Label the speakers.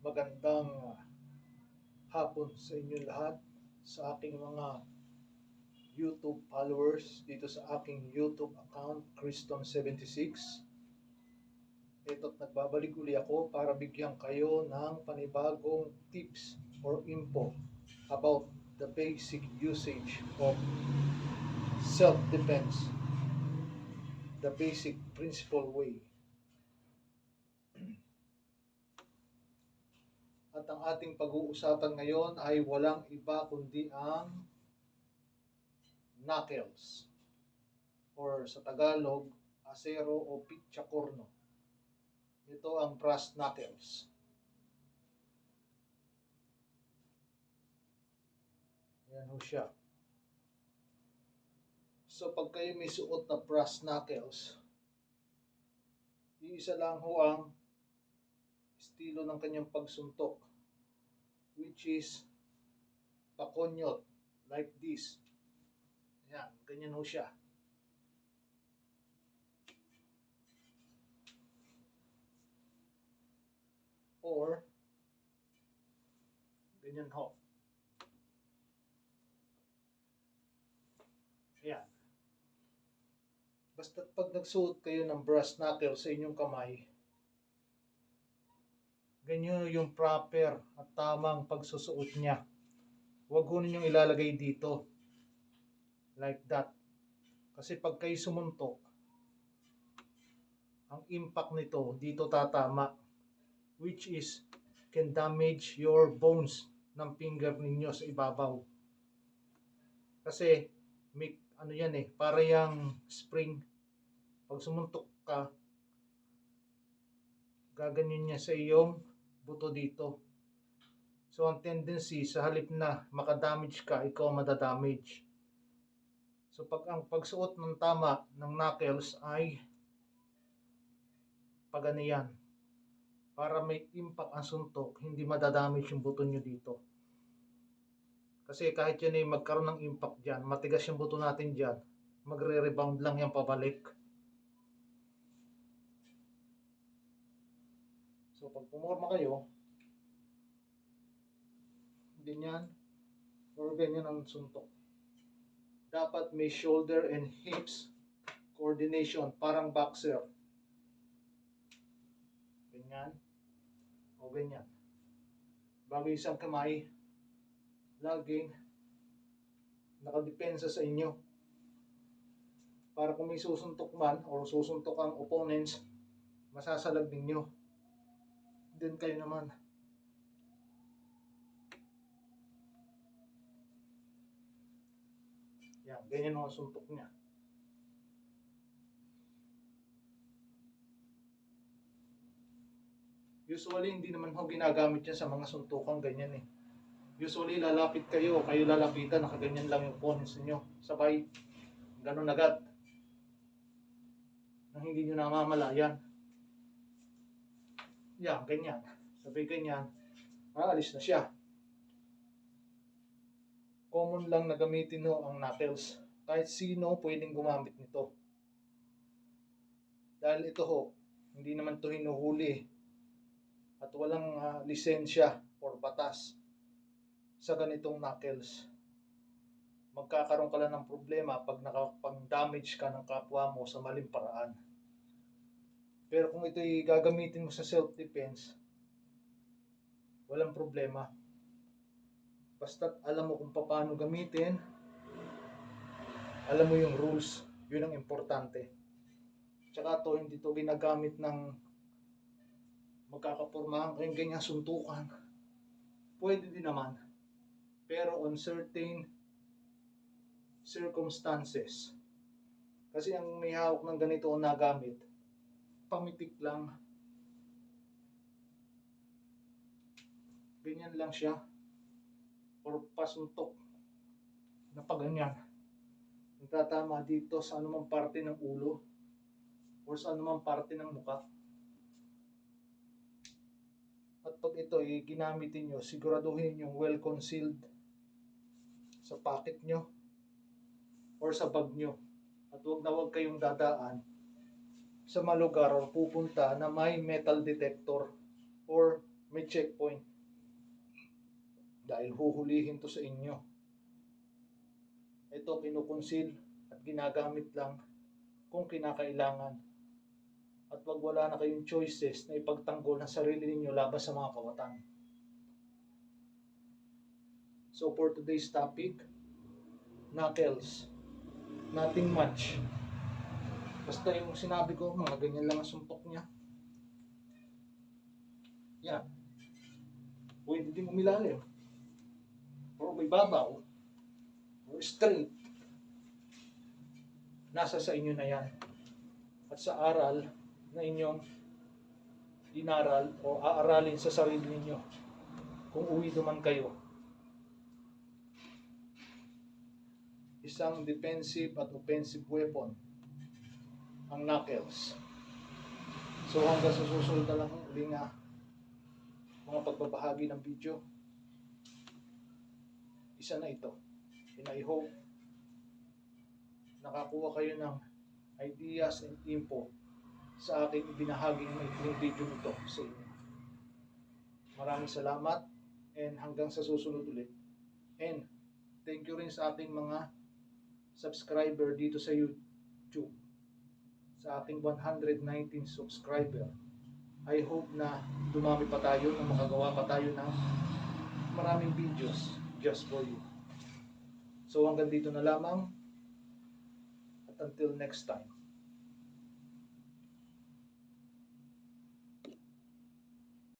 Speaker 1: Magandang hapon sa inyo lahat, sa aking mga YouTube followers dito sa aking YouTube account, Criston76. Ito't nagbabalik uli ako para bigyan kayo ng panibagong tips or info about the basic usage of self-defense, the basic principle way. At ang ating pag-uusapan ngayon ay walang iba kundi ang knuckles, or sa Tagalog, asero o pitsakorno. Ito ang brass knuckles. Ayan ho siya. So pag kayo may suot na brass knuckles, iisa lang ho ang estilo ng kanyang pagsuntok, which is pakonyot, like this. Ayan, ganyan ho siya. Or ganyan ho. Ayan. Basta pag nagsuot kayo ng brass knuckle sa inyong kamay, ganyan yung proper at tamang pagsusuot niya. Huwag ho ninyong ilalagay dito. Like that. Kasi pag kayo sumuntok, ang impact nito dito tatama, which is can damage your bones ng finger ninyo sa ibabaw. Kasi may ano yan para yung spring. Pag sumuntok ka, gaganyan niya sa iyong buto dito. So ang tendency sa halip na makadamage ka, ikaw madadamage. So pag ang pagsuot ng tama ng knuckles ay paganiyan, para may impact ang suntok, hindi madadamage yung buto nyo dito. Kasi kahit yan ay magkaroon ng impact dyan, matigas yung buto natin dyan, magre-rebound lang yan pabalik. So pag pumorma kayo, ganyan, or ganyan ang suntok. Dapat may shoulder and hips coordination, parang boxer. Ganyan, o ganyan. Bago isang kamay, laging nakadepensa sa inyo. Para kung may susuntok man o susuntok ang opponents, masasalag ninyo. Then kayo naman. Yan, ganyan ang suntok niya. Usually, hindi naman ho ginagamit yan sa mga suntukan ganyan Usually, lalapit kayo lalapitan, nakaganyan lang yung opponents niyo. Sabay, ganun agad. Nang hindi nyo namamalayan. Yan, ganyan. Sabay ganyan, aalis na siya. Common lang na gamitin ho ang knuckles. Kahit sino pwedeng gumamit nito. Dahil ito ho, hindi naman ito hinuhuli at walang lisensya or batas sa ganitong knuckles. Magkakaroon ka lang ng problema pag nakapang-damage ka ng kapwa mo sa maling paraan. Pero kung ito'y gagamitin mo sa self-defense, walang problema. Basta't alam mo kung paano gamitin, alam mo yung rules, yun ang importante. Tsaka to, hindi to ginagamit ng magkakapurmahan kayong ganyan suntukan. Pwede din naman. Pero on certain circumstances. Kasi ang may hawak ng ganito o nagamit, pamitik lang. Ganyan lang siya. Or pasuntok na paganyan. Nagtatama dito sa anumang parte ng ulo or sa anumang parte ng mukha. At pag ito ay ginamitin nyo, siguraduhin yung well concealed sa pocket nyo or sa bag nyo. At huwag na huwag kayong dadaan sa mga lugar o pupunta na may metal detector or may checkpoint. Dahil huhulihin to sa inyo. Ito kinukonsil at ginagamit lang kung kinakailangan. At wag wala na kayong choices na ipagtanggol ng sarili ninyo laban sa mga kawatan. So for today's topic, knuckles. Nothing much. Basta yung sinabi ko, mga ganyan lang ang suntok niya. Yan. Pwede din umilalim. O may babaw. O straight. Nasa sa inyo na yan. At sa aral na inyong inaral o aaralin sa sarili ninyo kung uwi naman kayo. Isang defensive at offensive weapon ang knuckles. So hanggang sa susunod na lang uling mga pagbabahagi ng video. Isa na ito. And I hope nakakuha kayo ng ideas and info sa aking ibinahaging maikling video nito sa inyo. Maraming salamat and hanggang sa susunod ulit. And thank you rin sa ating mga subscriber dito sa YouTube. Sa ating 119 subscriber. I hope na dumami pa tayo, na makagawa pa tayo ng maraming videos just for you. So hanggang dito na lamang at until next time.